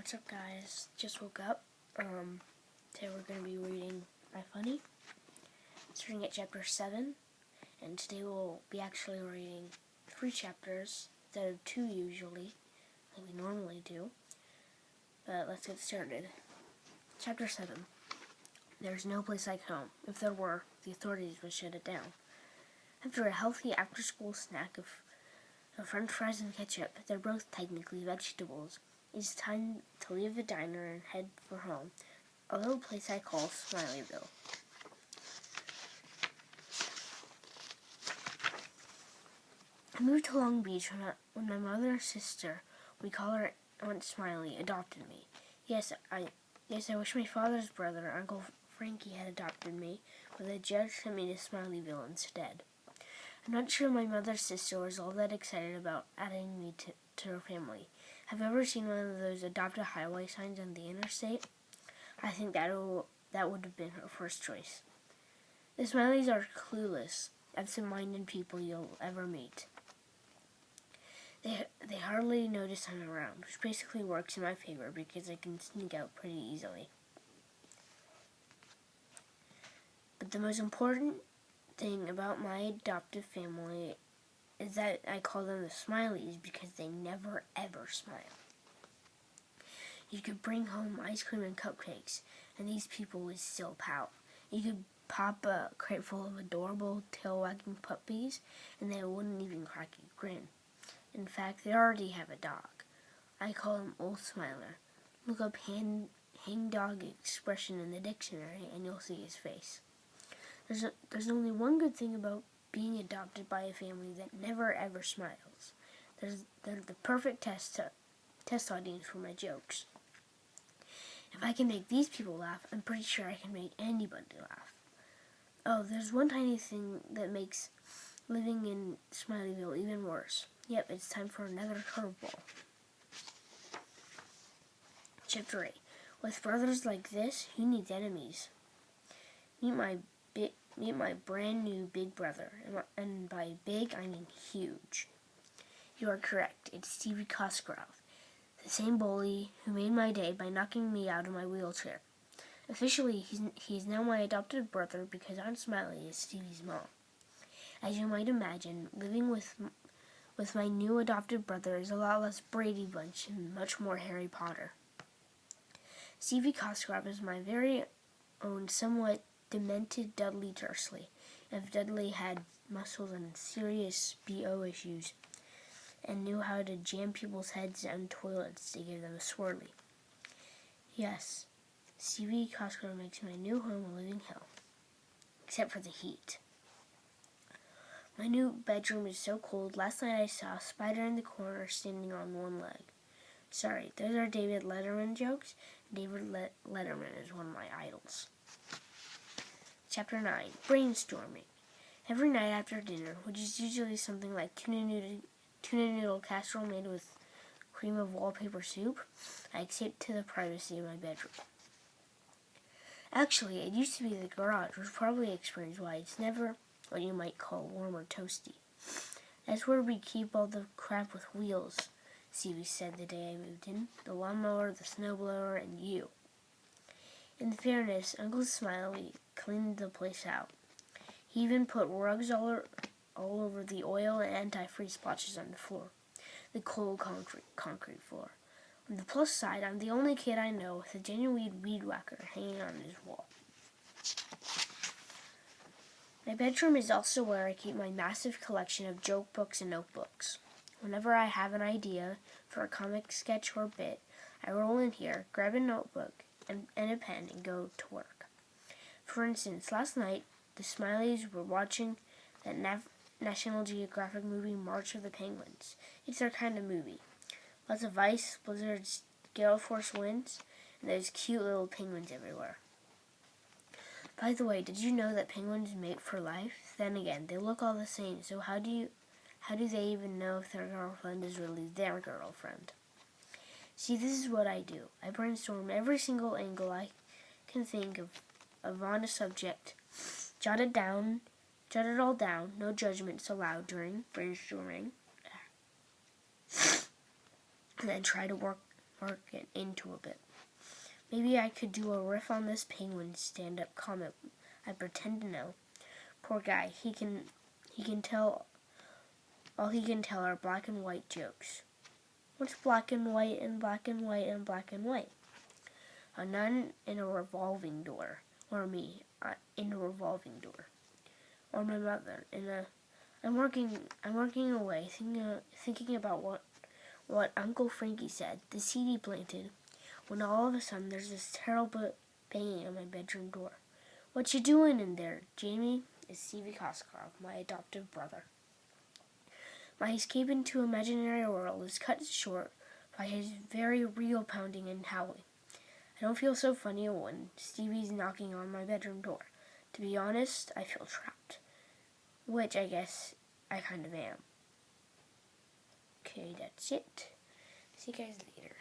What's up, guys? Just woke up. Today we're going to be reading iFunny, starting at chapter 7, and today we'll be actually reading 3 chapters instead of 2 usually, like we normally do. But let's get started. Chapter 7. There's no place like home. If there were, the authorities would shut it down. After a healthy after-school snack of french fries and ketchup, they're both technically vegetables. It's time to leave the diner and head for home, a little place I call Smileyville. I moved to Long Beach when my mother and sister, we call her Aunt Smiley, adopted me. Yes, I wish my father's brother, Uncle Frankie, had adopted me, but the judge sent me to Smileyville instead. I'm not sure my mother's sister was all that excited about adding me to her family. Have you ever seen one of those adopted highway signs on the interstate? I think that would have been her first choice. The Smileys are clueless, absent-minded people you'll ever meet. They hardly notice I'm around, which basically works in my favor because I can sneak out pretty easily. But the most important thing about my adoptive family is that I call them the Smileys because they never ever smile. You could bring home ice cream and cupcakes, and these people would still pout. You could pop a crate full of adorable tail-wagging puppies, and they wouldn't even crack a grin. In fact, they already have a dog. I call him Old Smiler. Look up hang-dog expression in the dictionary, and you'll see his face. There's only one good thing about being adopted by a family that never ever smiles. They're the perfect test audience for my jokes. If I can make these people laugh, I'm pretty sure I can make anybody laugh. Oh, there's one tiny thing that makes living in Smileyville even worse. Yep, it's time for another curveball. Chapter 8. With brothers like this, who needs enemies? Meet my brand new big brother, and by big I mean huge. You are correct, it's Stevie Cosgrove, the same bully who made my day by knocking me out of my wheelchair. Officially, he's now my adopted brother because Aunt Smiley is Stevie's mom. As you might imagine, living with my new adopted brother is a lot less Brady Bunch and much more Harry Potter. Stevie Cosgrove is my very own somewhat demented Dudley Dursley, if Dudley had muscles and serious BO issues, and knew how to jam people's heads down toilets to give them a swirly. Yes, Stevie Cosgrove makes my new home a living hell, except for the heat. My new bedroom is so cold, last night I saw a spider in the corner standing on one leg. Sorry, those are David Letterman jokes. David Letterman is one of my idols. Chapter 9. Brainstorming. Every night after dinner, which is usually something like tuna noodle casserole made with cream of wallpaper soup, I escape to the privacy of my bedroom. Actually, it used to be the garage, which probably explains why it's never what you might call warm or toasty. That's where we keep all the crap with wheels, Stevie said the day I moved in. The lawnmower, the snowblower, and you. In fairness, Uncle Smiley cleaned the place out. He even put rugs all over the oil and antifreeze splotches on the floor, the cold concrete floor. On the plus side, I'm the only kid I know with a genuine weed whacker hanging on his wall. My bedroom is also where I keep my massive collection of joke books and notebooks. Whenever I have an idea for a comic sketch or bit, I roll in here, grab a notebook and a pen, and go to work. For instance, last night, the Smileys were watching that National Geographic movie, March of the Penguins. It's their kind of movie. Lots of ice, blizzards, gale force winds, and there's cute little penguins everywhere. By the way, did you know that penguins mate for life? Then again, they look all the same, so how do they even know if their girlfriend is really their girlfriend? See, this is what I do. I brainstorm every single angle I can think of on a subject, jot it all down, no judgments allowed during brainstorming, and then try to work market into a bit. Maybe I could do a riff on this penguin stand-up comic I pretend to know. Poor guy, he can tell all he can tell are black and white jokes. What's black and white and black and white and black and white? A nun in a revolving door, or me in a revolving door, or my mother in a. I'm working away, thinking about what Uncle Frankie said. The seed he planted. When all of a sudden there's this terrible banging on my bedroom door. What you doing in there, Jamie? It's Stevie Koskarov, my adoptive brother. My escape into imaginary world is cut short by his very real pounding and howling. I don't feel so funny when Stevie's knocking on my bedroom door. To be honest, I feel trapped. Which I guess I kind of am. Okay, that's it. See you guys later.